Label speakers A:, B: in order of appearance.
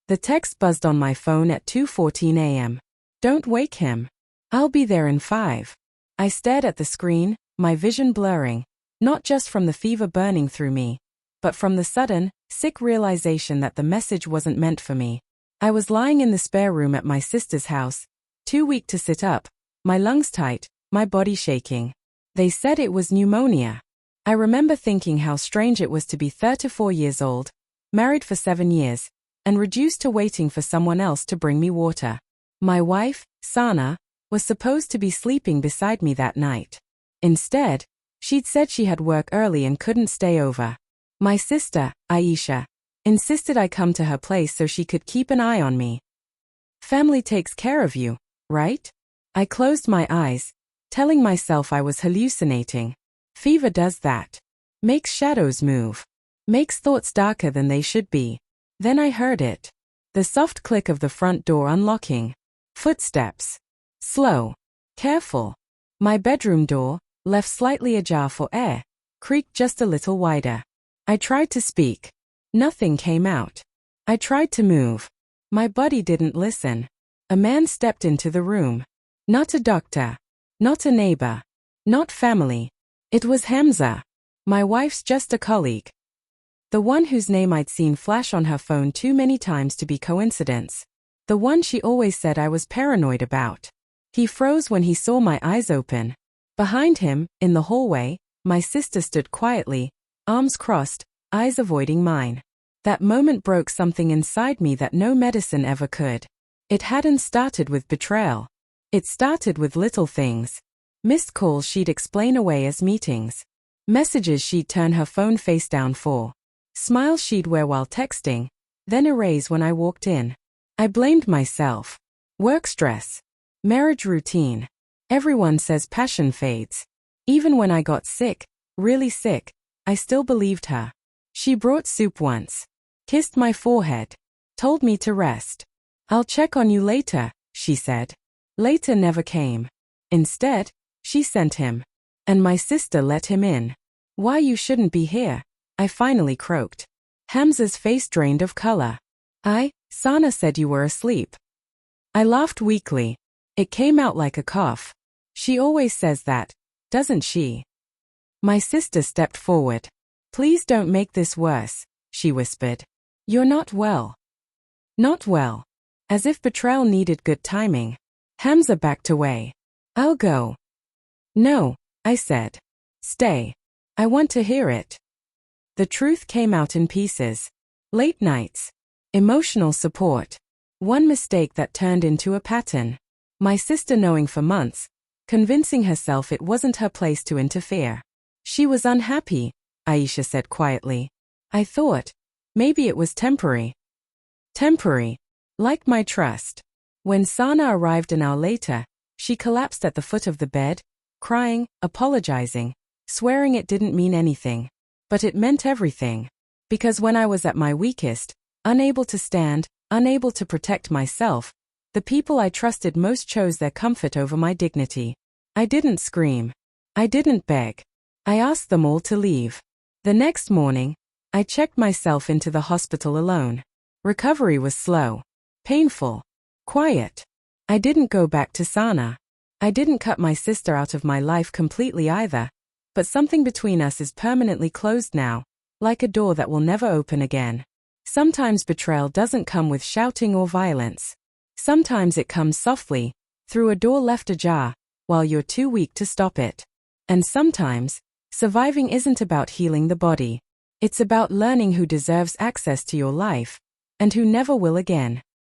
A: The text buzzed on my phone at 2:14 a.m. Don't wake him. I'll be there in 5. I stared at the screen, my vision blurring, not just from the fever burning through me, but from the sudden, sick realization that the message wasn't meant for me. I was lying in the spare room at my sister's house, too weak to sit up, my lungs tight, my body shaking. They said it was pneumonia. I remember thinking how strange it was to be 34 years old, married for 7 years, and reduced to waiting for someone else to bring me water. My wife, Sana, was supposed to be sleeping beside me that night. Instead, she'd said she had work early and couldn't stay over. My sister, Aisha, insisted I come to her place so she could keep an eye on me. Family takes care of you, right? I closed my eyes, telling myself I was hallucinating. Fever does that. Makes shadows move. Makes thoughts darker than they should be. Then I heard it. The soft click of the front door unlocking. Footsteps. Slow. Careful. My bedroom door, left slightly ajar for air, creaked just a little wider. I tried to speak. Nothing came out. I tried to move. My body didn't listen. A man stepped into the room. Not a doctor. Not a neighbor. Not family. It was Hamza. My wife's just a colleague. The one whose name I'd seen flash on her phone too many times to be coincidence. The one she always said I was paranoid about. He froze when he saw my eyes open. Behind him, in the hallway, my sister stood quietly, arms crossed, eyes avoiding mine. That moment broke something inside me that no medicine ever could. It hadn't started with betrayal. It started with little things. Missed calls she'd explain away as meetings. Messages she'd turn her phone face down for. Smiles she'd wear while texting, then erase when I walked in. I blamed myself. Work stress. Marriage routine. Everyone says passion fades. Even when I got sick, really sick, I still believed her. She brought soup once. Kissed my forehead. Told me to rest. I'll check on you later, she said. Later never came. Instead, she sent him. And my sister let him in. Why you shouldn't be here, I finally croaked. Hamza's face drained of color. Sana said you were asleep. I laughed weakly. It came out like a cough. She always says that, doesn't she? My sister stepped forward. Please don't make this worse, she whispered. You're not well. Not well. As if betrayal needed good timing. Hamza backed away. I'll go. No, I said. Stay. I want to hear it. The truth came out in pieces. Late nights. Emotional support. One mistake that turned into a pattern. My sister knowing for months, convincing herself it wasn't her place to interfere. She was unhappy, Aisha said quietly. I thought, maybe it was temporary. Temporary. Like my trust. When Sana arrived an hour later, she collapsed at the foot of the bed, crying, apologizing, swearing it didn't mean anything. But it meant everything. Because when I was at my weakest, unable to stand, unable to protect myself, the people I trusted most chose their comfort over my dignity. I didn't scream. I didn't beg. I asked them all to leave. The next morning, I checked myself into the hospital alone. Recovery was slow. Painful. Quiet. I didn't go back to Sana. I didn't cut my sister out of my life completely either. But something between us is permanently closed now, like a door that will never open again. Sometimes betrayal doesn't come with shouting or violence. Sometimes it comes softly, through a door left ajar, while you're too weak to stop it. And sometimes, surviving isn't about healing the body. It's about learning who deserves access to your life, and who never will again.